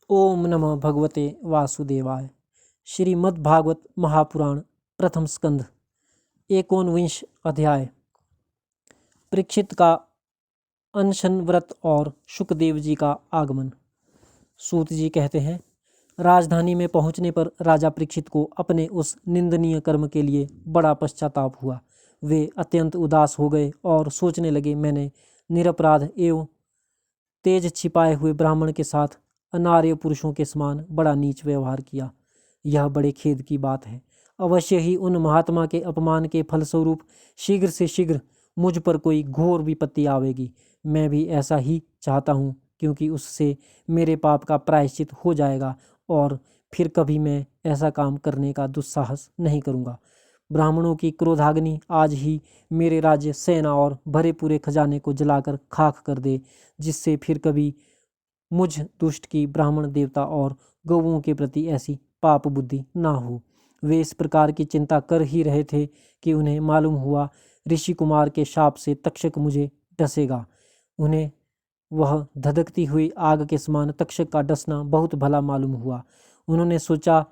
ओम नमः भगवते वासुदेवाय। श्रीमद्भागवत महापुराण प्रथम स्कंध 19 अध्याय। परीक्षित का अनशन व्रत और शुकदेव जी का आगमन। सूत जी कहते हैं, राजधानी में पहुंचने पर राजा परीक्षित को अपने उस निंदनीय कर्म के लिए बड़ा पश्चाताप हुआ। वे अत्यंत उदास हो गए और सोचने लगे, मैंने निरपराध एवं तेज छिपाए हुए ब्राह्मण के साथ अनार्य पुरुषों के समान बड़ा नीच व्यवहार किया। यह बड़े खेद की बात है। अवश्य ही उन महात्मा के अपमान के फलस्वरूप शीघ्र से शीघ्र मुझ पर कोई घोर विपत्ति आवेगी। मैं भी ऐसा ही चाहता हूँ, क्योंकि उससे मेरे पाप का प्रायश्चित हो जाएगा और फिर कभी मैं ऐसा काम करने का दुस्साहस नहीं करूँगा। ब्राह्मणों की क्रोधाग्नि आज ही मेरे राज्य, सेना और भरे पूरे खजाने को जलाकर खाक कर दे, जिससे फिर कभी मुझ दुष्ट की ब्राह्मण देवता और गौओं के प्रति ऐसी पाप बुद्धि ना हो। वे इस प्रकार की चिंता कर ही रहे थे कि उन्हें मालूम हुआ ऋषि कुमार के शाप से तक्षक मुझे डसेगा। उन्हें वह धधकती हुई आग के समान तक्षक का डसना बहुत भला मालूम हुआ। उन्होंने सोचा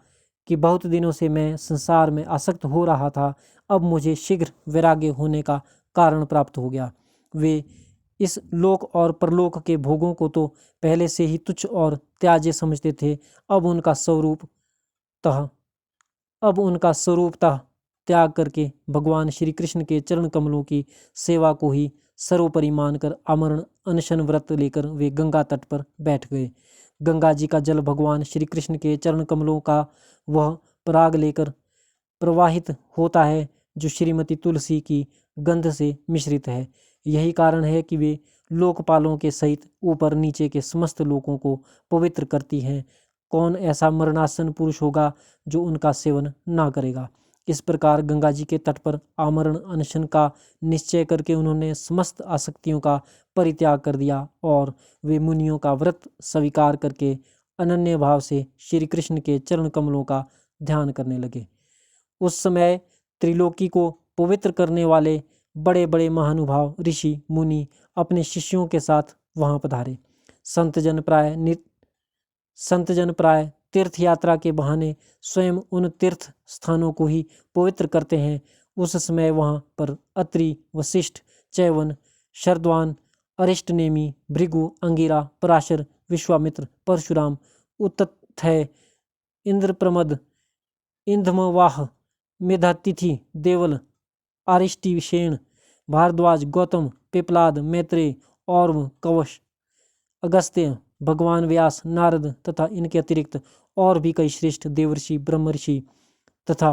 कि बहुत दिनों से मैं संसार में आसक्त हो रहा था, अब मुझे शीघ्र वैराग्य होने का कारण प्राप्त हो गया। वे इस लोक और परलोक के भोगों को तो पहले से ही तुच्छ और त्याज्य समझते थे। अब उनका स्वरूपतः त्याग करके भगवान श्री कृष्ण के चरण कमलों की सेवा को ही सर्वोपरि मानकर आमरण अनशन व्रत लेकर वे गंगा तट पर बैठ गए। गंगा जी का जल भगवान श्री कृष्ण के चरण कमलों का वह पराग लेकर प्रवाहित होता है जो श्रीमती तुलसी की गंध से मिश्रित है। यही कारण है कि वे लोकपालों के सहित ऊपर नीचे के समस्त लोगों को पवित्र करती हैं। कौन ऐसा मरणासन पुरुष होगा जो उनका सेवन ना करेगा। इस प्रकार गंगा जी के तट पर आमरण अनशन का निश्चय करके उन्होंने समस्त आसक्तियों का परित्याग कर दिया और वे मुनियों का व्रत स्वीकार करके अनन्य भाव से श्री कृष्ण के चरण कमलों का ध्यान करने लगे। उस समय त्रिलोकी को पवित्र करने वाले बड़े बड़े महानुभाव ऋषि मुनि अपने शिष्यों के साथ वहां पधारे। संत जन प्राय तीर्थ यात्रा के बहाने स्वयं उन तीर्थ स्थानों को ही पवित्र करते हैं। उस समय वहां पर अत्रि, वशिष्ठ, चैवन, शरद्वान, अरिष्टनेमी, भृगु, अंगिरा, पराशर, विश्वामित्र, परशुराम, उत्तथय, इंद्रप्रमद, इंधमवाह, मेधातिथि, देवल, आरिष्टिशेन, भारद्वाज, गौतम, पिपलाद, मैत्रेय, और्व, कवश, अगस्त्य, भगवान व्यास, नारद तथा इनके अतिरिक्त और भी कई श्रेष्ठ देवर्षि, ब्रह्मर्षि तथा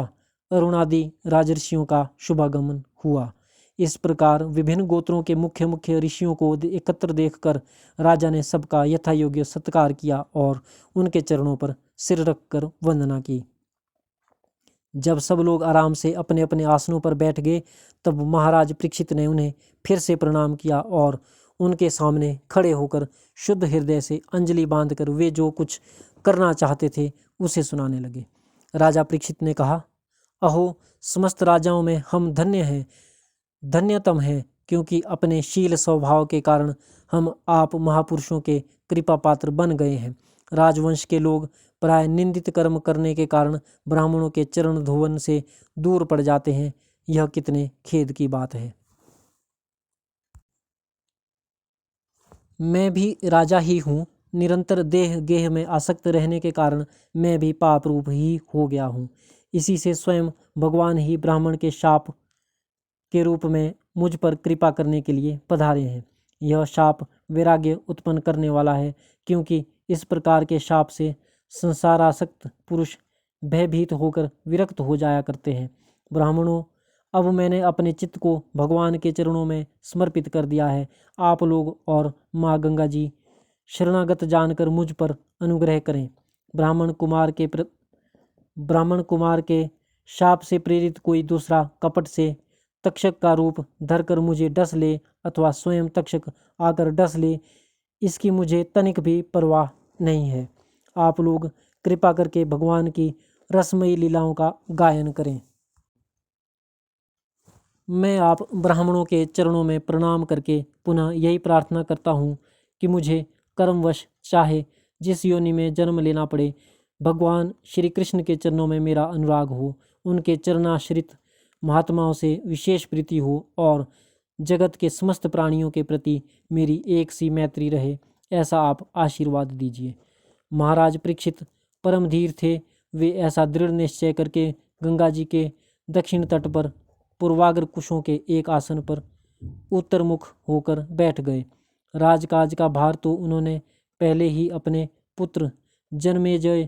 अरुणादि राजर्षियों का शुभागमन हुआ। इस प्रकार विभिन्न गोत्रों के मुख्य मुख्य ऋषियों को एकत्र देखकर राजा ने सबका यथा योग्य सत्कार किया और उनके चरणों पर सिर रखकर वंदना की। जब सब लोग आराम से अपने अपने आसनों पर बैठ गए, तब महाराज परीक्षित ने उन्हें फिर से प्रणाम किया और उनके सामने खड़े होकर शुद्ध हृदय से अंजलि बांधकर वे जो कुछ करना चाहते थे उसे सुनाने लगे। राजा परीक्षित ने कहा, अहो, समस्त राजाओं में हम धन्यतम हैं, क्योंकि अपने शील स्वभाव के कारण हम आप महापुरुषों के कृपा पात्र बन गए हैं। राजवंश के लोग प्राय निंदित कर्म करने के कारण ब्राह्मणों के चरण धोवन से दूर पड़ जाते हैं। यह कितने खेद की बात है। मैं भी राजा ही हूँ। निरंतर देह गेह में आसक्त रहने के कारण मैं भी पाप रूप ही हो गया हूँ। इसी से स्वयं भगवान ही ब्राह्मण के शाप के रूप में मुझ पर कृपा करने के लिए पधारे हैं। यह शाप वैराग्य उत्पन्न करने वाला है, क्योंकि इस प्रकार के शाप से संसारासक्त पुरुष भयभीत होकर विरक्त हो जाया करते हैं। ब्राह्मणों, अब मैंने अपने चित्त को भगवान के चरणों में समर्पित कर दिया है। आप लोग और माँ गंगा जी शरणागत जानकर मुझ पर अनुग्रह करें। ब्राह्मण कुमार के शाप से प्रेरित कोई दूसरा कपट से तक्षक का रूप धरकर मुझे डस ले अथवा स्वयं तक्षक आकर डस ले, इसकी मुझे तनिक भी परवाह नहीं है। आप लोग कृपा करके भगवान की रसमयी लीलाओं का गायन करें। मैं आप ब्राह्मणों के चरणों में प्रणाम करके पुनः यही प्रार्थना करता हूँ कि मुझे कर्मवश चाहे जिस योनि में जन्म लेना पड़े, भगवान श्री कृष्ण के चरणों में मेरा अनुराग हो, उनके चरणाश्रित महात्माओं से विशेष प्रीति हो और जगत के समस्त प्राणियों के प्रति मेरी एक सी मैत्री रहे, ऐसा आप आशीर्वाद दीजिए। महाराज परीक्षित परम धीर थे। वे ऐसा दृढ़ निश्चय करके गंगा जी के दक्षिण तट पर पूर्वाग्र कुशों के एक आसन पर उत्तरमुख होकर बैठ गए। राजकाज का भार तो उन्होंने पहले ही अपने पुत्र जन्मेजय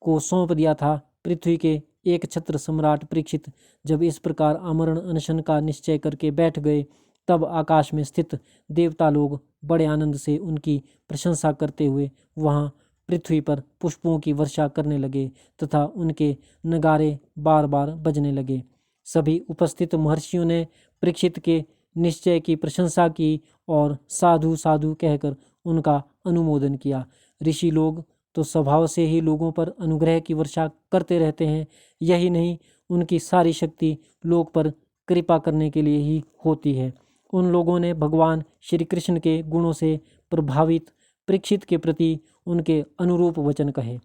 को सौंप दिया था। पृथ्वी के एक छत्र सम्राट परीक्षित जब इस प्रकार आमरण अनशन का निश्चय करके बैठ गए, तब आकाश में स्थित देवता लोग बड़े आनंद से उनकी प्रशंसा करते हुए वहां पृथ्वी पर पुष्पों की वर्षा करने लगे तथा उनके नगारे बार बार बजने लगे। सभी उपस्थित महर्षियों ने परीक्षित के निश्चय की प्रशंसा की और साधु साधु कहकर उनका अनुमोदन किया। ऋषि लोग तो स्वभाव से ही लोगों पर अनुग्रह की वर्षा करते रहते हैं। यही नहीं, उनकी सारी शक्ति लोग पर कृपा करने के लिए ही होती है। उन लोगों ने भगवान श्री कृष्ण के गुणों से प्रभावित परीक्षित के प्रति उनके अनुरूप वचन कहे।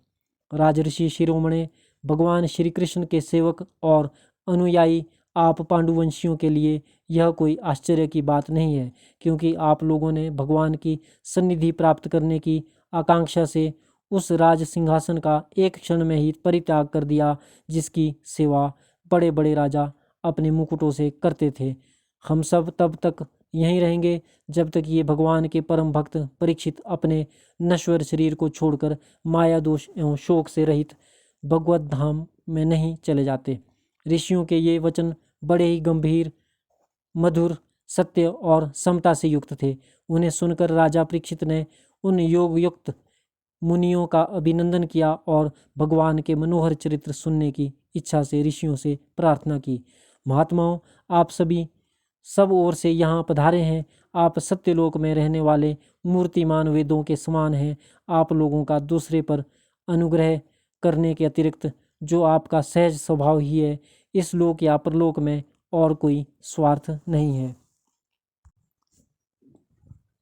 राजऋषि शिरोमणि, भगवान श्री कृष्ण के सेवक और अनुयायी आप पांडुवंशियों के लिए यह कोई आश्चर्य की बात नहीं है, क्योंकि आप लोगों ने भगवान की सन्निधि प्राप्त करने की आकांक्षा से उस राज सिंहासन का एक क्षण में ही परित्याग कर दिया, जिसकी सेवा बड़े बड़े राजा अपने मुकुटों से करते थे। हम सब तब तक यहीं रहेंगे जब तक ये भगवान के परम भक्त परीक्षित अपने नश्वर शरीर को छोड़कर माया दोष एवं शोक से रहित भगवत धाम में नहीं चले जाते। ऋषियों के ये वचन बड़े ही गंभीर, मधुर, सत्य और समता से युक्त थे। उन्हें सुनकर राजा परीक्षित ने उन योग युक्त मुनियों का अभिनंदन किया और भगवान के मनोहर चरित्र सुनने की इच्छा से ऋषियों से प्रार्थना की। महात्माओं, आप सभी सब ओर से यहाँ पधारे हैं। आप सत्यलोक में रहने वाले मूर्तिमान वेदों के समान हैं। आप लोगों का दूसरे पर अनुग्रह करने के अतिरिक्त जो आपका सहज स्वभाव ही है, इस लोक या परलोक में और कोई स्वार्थ नहीं है।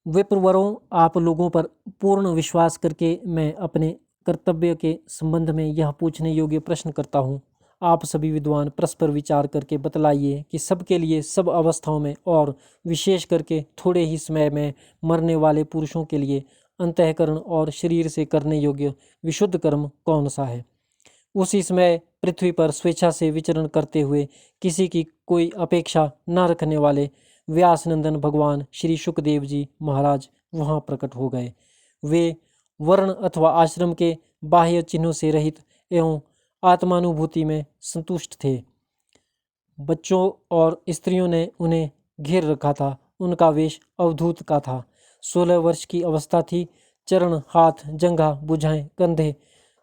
विप्रवरों, आप लोगों पर पूर्ण विश्वास करके मैं अपने कर्तव्य के संबंध में यह पूछने योग्य प्रश्न करता हूँ। आप सभी विद्वान परस्पर विचार करके बतलाइए कि सबके लिए सब अवस्थाओं में और विशेष करके थोड़े ही समय में मरने वाले पुरुषों के लिए अंतःकरण और शरीर से करने योग्य विशुद्ध कर्म कौन सा है। उसी समय पृथ्वी पर स्वेच्छा से विचरण करते हुए किसी की कोई अपेक्षा न रखने वाले व्यासनंदन भगवान श्री शुकदेव जी महाराज वहाँ प्रकट हो गए। वे वर्ण अथवा आश्रम के बाह्य चिन्हों से रहित एवं आत्मानुभूति में संतुष्ट थे। बच्चों और स्त्रियों ने उन्हें घेर रखा था। उनका वेश अवधूत का था। 16 वर्ष की अवस्था थी। चरण, हाथ, जंघा, भुजाएं, कंधे,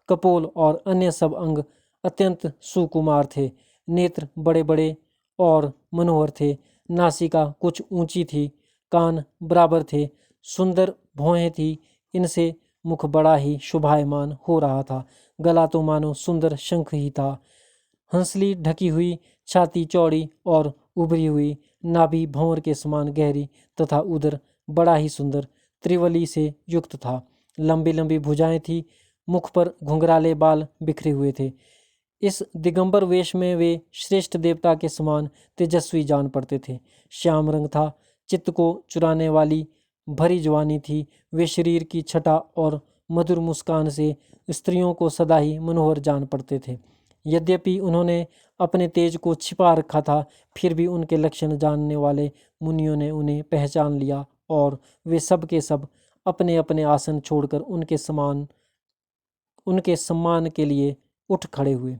कपोल और अन्य सब अंग अत्यंत सुकुमार थे। नेत्र बड़े बड़े और मनोहर थे। नासिका कुछ ऊंची थी। कान बराबर थे। सुंदर भौहें थी। इनसे मुख बड़ा ही शोभायमान हो रहा था। गला तो मानो सुंदर शंख ही था। हंसली ढकी हुई छाती चौड़ी और उभरी हुई, नाभि भंवर के समान गहरी तथा उदर बड़ा ही सुंदर त्रिवली से युक्त था। लंबी लंबी भुजाएं थी। मुख पर घुंघराले बाल बिखरे हुए थे। इस दिगंबर वेश में वे श्रेष्ठ देवता के समान तेजस्वी जान पड़ते थे। श्याम रंग था। चित्त को चुराने वाली भरी जवानी थी। वे शरीर की छटा और मधुर मुस्कान से स्त्रियों को सदा ही मनोहर जान पड़ते थे। यद्यपि उन्होंने अपने तेज को छिपा रखा था, फिर भी उनके लक्षण जानने वाले मुनियों ने उन्हें पहचान लिया और वे सब के सब अपने अपने आसन छोड़कर उनके सम्मान के लिए उठ खड़े हुए।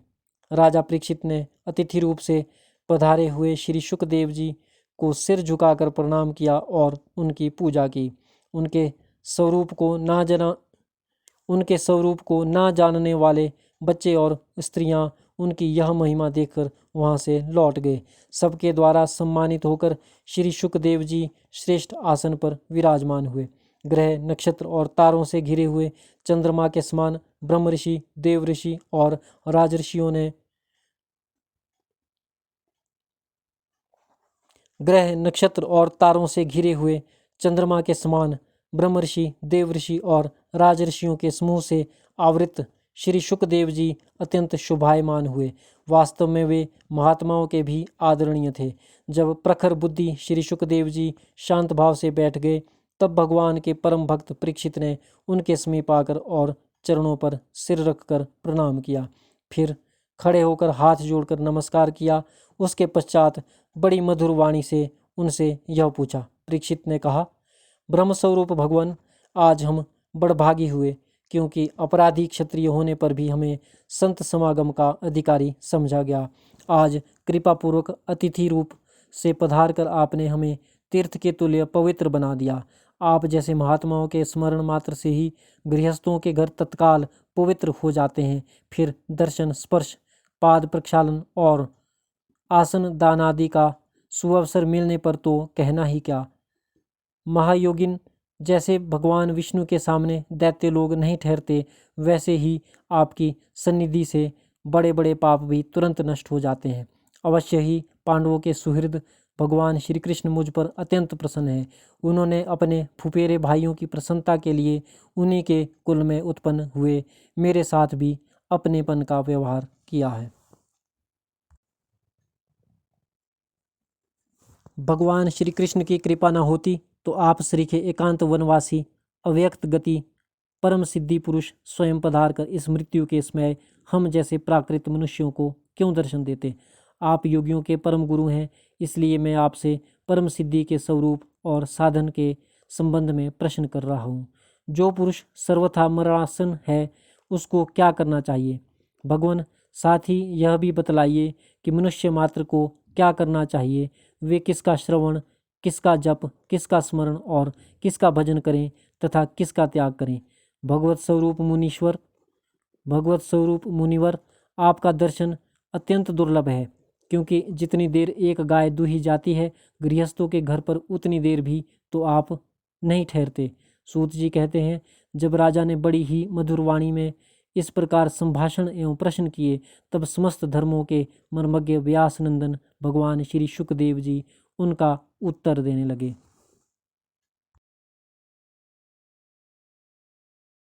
राजा परीक्षित ने अतिथि रूप से पधारे हुए श्री शुकदेव जी को सिर झुकाकर प्रणाम किया और उनकी पूजा की। उनके स्वरूप को ना जानने वाले बच्चे और स्त्रियां उनकी यह महिमा देखकर वहां से लौट गए। सबके द्वारा सम्मानित होकर श्री शुकदेव जी श्रेष्ठ आसन पर विराजमान हुए। ग्रह, नक्षत्र और तारों से घिरे हुए चंद्रमा के समान ब्रह्म ऋषि, देव ऋषि और राजऋषियों ने ग्रह, नक्षत्र और तारों से घिरे हुए चंद्रमा के समान ब्रह्मर्षि, देवऋषि और राजऋषियों के समूह से आवृत श्री शुकदेव जी अत्यंत शोभायमान हुए। वास्तव में वे महात्माओं के भी आदरणीय थे। जब प्रखर बुद्धि श्री शुकदेव जी शांत भाव से बैठ गए, तब भगवान के परम भक्त परीक्षित ने उनके समीप आकर और चरणों पर सिर रखकर प्रणाम किया। फिर खड़े होकर हाथ जोड़कर नमस्कार किया। उसके पश्चात बड़ी मधुर वाणी से उनसे यह पूछा। परीक्षित ने कहा, ब्रह्मस्वरूप भगवान, आज हम बड़भागी हुए, क्योंकि अपराधी क्षत्रिय होने पर भी हमें संत समागम का अधिकारी समझा गया। आज कृपापूर्वक अतिथि रूप से पधार कर आपने हमें तीर्थ के तुल्य पवित्र बना दिया। आप जैसे महात्माओं के स्मरण मात्र से ही गृहस्थों के घर तत्काल पवित्र हो जाते हैं। फिर दर्शन, स्पर्श, पाद प्रक्षालन और आसन दान आदि का सुअवसर मिलने पर तो कहना ही क्या। महायोगिन जैसे भगवान विष्णु के सामने दैत्य लोग नहीं ठहरते, वैसे ही आपकी सन्निधि से बड़े बड़े पाप भी तुरंत नष्ट हो जाते हैं। अवश्य ही पांडवों के सुहृद भगवान श्री कृष्ण मुझ पर अत्यंत प्रसन्न है। उन्होंने अपने फुफेरे भाइयों की प्रसन्नता के लिए उन्हीं के कुल में उत्पन्न हुए मेरे साथ भी अपनेपन का व्यवहार किया है। भगवान श्री कृष्ण की कृपा न होती तो आप सरीखे एकांत वनवासी अव्यक्त गति परम सिद्धि पुरुष स्वयं पधार कर इस मृत्यु के समय हम जैसे प्राकृत मनुष्यों को क्यों दर्शन देते। आप योगियों के परम गुरु हैं, इसलिए मैं आपसे परम सिद्धि के स्वरूप और साधन के संबंध में प्रश्न कर रहा हूँ। जो पुरुष सर्वथा मरणासन है, उसको क्या करना चाहिए भगवान? साथ ही यह भी बतलाइए कि मनुष्य मात्र को क्या करना चाहिए। वे किसका श्रवण, किसका जप, किसका स्मरण और किसका भजन करें तथा किसका त्याग करें। भगवत स्वरूप मुनिवर, आपका दर्शन अत्यंत दुर्लभ है, क्योंकि जितनी देर एक गाय दूही जाती है गृहस्थों के घर पर, उतनी देर भी तो आप नहीं ठहरते। सूत जी कहते हैं, जब राजा ने बड़ी ही मधुर वाणी में इस प्रकार संभाषण एवं प्रश्न किए, तब समस्त धर्मों के मर्मज्ञ व्यास नंदन भगवान श्री शुकदेव जी उनका उत्तर देने लगे।